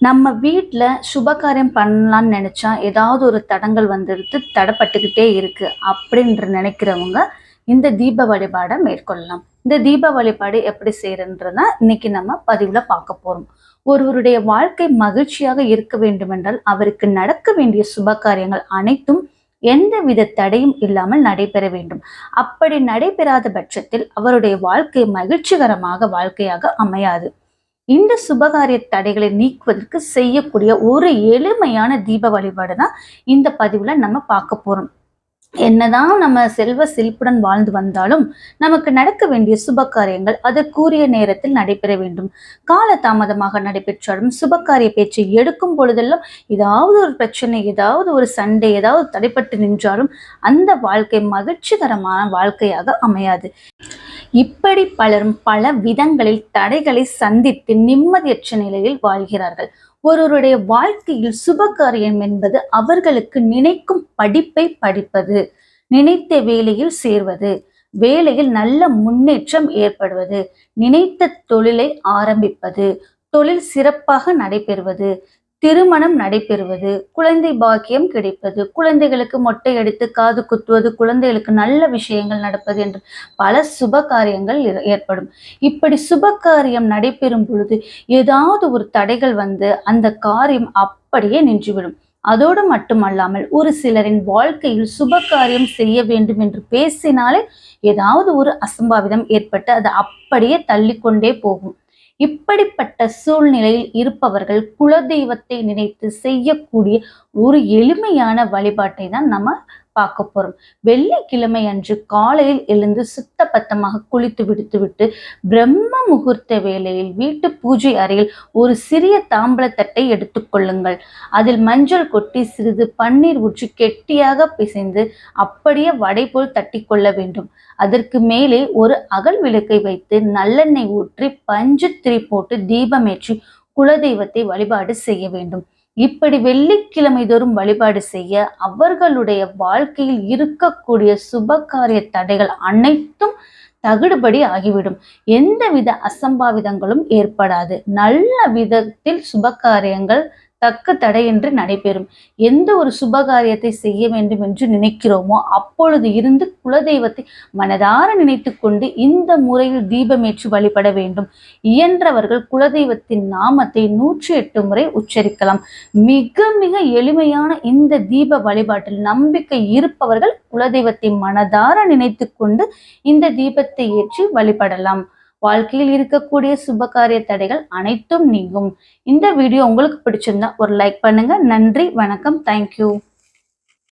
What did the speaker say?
நம்ம வீட்ல சுபகாரியம் பண்ணலான்னு நினைச்சா, ஏதாவது ஒரு தடங்கல் வந்துடுது, தடப்பட்டுக்கிட்டே இருக்கு அப்படின்று நினைக்கிறவங்க, இந்த தீப வழிபாட மேற்கொள்ளலாம். இந்த தீப வழிபாடு எப்படி செய்றதுன்றத இன்னைக்கு நம்ம பதிவுல பார்க்க போறோம். ஒருவருடைய வாழ்க்கை மகிழ்ச்சியாக இருக்க வேண்டுமென்றால், அவருக்கு நடக்க வேண்டிய சுபகாரியங்கள் அனைத்தும் எந்தவித தடையும் இல்லாமல் நடைபெற வேண்டும். அப்படி நடைபெறாத பட்சத்தில் அவருடைய வாழ்க்கை மகிழ்ச்சிகரமாக வாழ்க்கையாக அமையாது. இந்த சுபகாரிய தடைகளை நீக்குவதற்கு செய்யக்கூடிய ஒரு எளிமையான தீப வழிபாடு தான் இந்த பதிவுல நம்ம பார்க்க போறோம். என்னதான் நம்ம செல்வ செழிப்புடன் வாழ்ந்து வந்தாலும் நமக்கு நடக்க வேண்டிய சுப காரியங்கள் அதற்குரிய நேரத்தில் நடைபெற வேண்டும். கால தாமதமாக நடைபெற்றாலும் சுபகாரிய பேச்சை எடுக்கும் பொழுதெல்லாம் ஏதாவது ஒரு பிரச்சனை, ஏதாவது ஒரு சண்டை, ஏதாவது தடைப்பட்டு நின்றாலும் அந்த வாழ்க்கை மகிழ்ச்சிகரமான வாழ்க்கையாக அமையாது. இப்படி பலரும் பல விதங்களில் தடைகளை சந்தித்து நிம்மதியற்ற நிலையில் வாழ்கிறார்கள். ஒருவருடைய வாழ்க்கையில் சுபகாரியம் என்பது அவர்களுக்கு நினைக்கும் படிப்பை படிப்பது, நினைத்த வேலையில் சேர்வது, வேலையில் நல்ல முன்னேற்றம் ஏற்படுவது, நினைத்த தொழிலை ஆரம்பிப்பது, தொழில் சிறப்பாக நடைபெறுவது, திருமணம் நடைபெறுவது, குழந்தை பாக்கியம் கிடைப்பது, குழந்தைகளுக்கு மொட்டை அடித்து காது குத்துவது, குழந்தைகளுக்கு நல்ல விஷயங்கள் நடப்பது என்று பல சுப காரியங்கள் ஏற்படும். இப்படி சுப காரியம் நடைபெறும் பொழுது ஏதாவது ஒரு தடைகள் வந்து அந்த காரியம் அப்படியே நின்றுவிடும். அதோடு மட்டுமல்லாமல் ஒரு சிலரின் வாழ்க்கையில் சுப காரியம் செய்ய வேண்டும் என்று பேசினாலே ஏதாவது ஒரு அசம்பாவிதம் ஏற்பட்டு அது அப்படியே தள்ளிக்கொண்டே போகும். இப்படிப்பட்ட சூழ்நிலையில் இருப்பவர்கள் குலதெய்வத்தை நினைத்து செய்யக்கூடிய ஒரு எளிமையான வழிபாட்டை தான் நம்ம பார்க்க போறோம். வெள்ளிக்கிழமை அன்று காலையில் எழுந்து சுத்த பத்தமாக குளித்து விடுத்துவிட்டு பிரம்ம முகூர்த்த வேளையில் வீட்டு பூஜை அறையில் ஒரு சிறிய தாம்பலத்தட்டை எடுத்துக்கொள்ளுங்கள். அதில் மஞ்சள் கொட்டி சிறிது பன்னீர் ஊற்றி கெட்டியாக பிசைந்து அப்படியே வடை போல் தட்டி கொள்ள வேண்டும். அதற்கு மேலே ஒரு அகல் விளக்கை வைத்து நல்லெண்ணெய் ஊற்றி பஞ்சுத்திரி போட்டு தீபமேற்றி குலதெய்வத்தை வழிபாடு செய்ய வேண்டும். இப்படி வெள்ளிக்கிழமை தோறும் வழிபாடு செய்ய அவர்களுடைய வாழ்க்கையில் இருக்கக்கூடிய சுபகாரிய தடைகள் அனைத்தும் தகுடுபடி ஆகிவிடும். எந்தவித அசம்பாவிதங்களும் ஏற்படாது. நல்ல விதத்தில் சுபகாரியங்கள் தக்க தடையின்றி நடைபெறும். எந்த ஒரு சுபகாரியத்தை செய்ய வேண்டும் என்று நினைக்கிறோமோ அப்பொழுது இருந்து குலதெய்வத்தை மனதார நினைத்து கொண்டு இந்த முறையில் தீபமேற்றி வழிபட வேண்டும். இயன்றவர்கள் குலதெய்வத்தின் நாமத்தை 108 முறை உச்சரிக்கலாம். மிக மிக எளிமையான இந்த தீப வழிபாட்டில் நம்பிக்கை இருப்பவர்கள் குலதெய்வத்தை மனதார நினைத்து கொண்டு இந்த தீபத்தை ஏற்றி வழிபடலாம். வாழ்க்கையில் இருக்கக்கூடிய சுபகாரிய தடைகள் அனைத்தும் நீங்கும். இந்த வீடியோ உங்களுக்கு பிடிச்சிருந்தா ஒரு லைக் பண்ணுங்க. நன்றி, வணக்கம், தேங்க்யூ.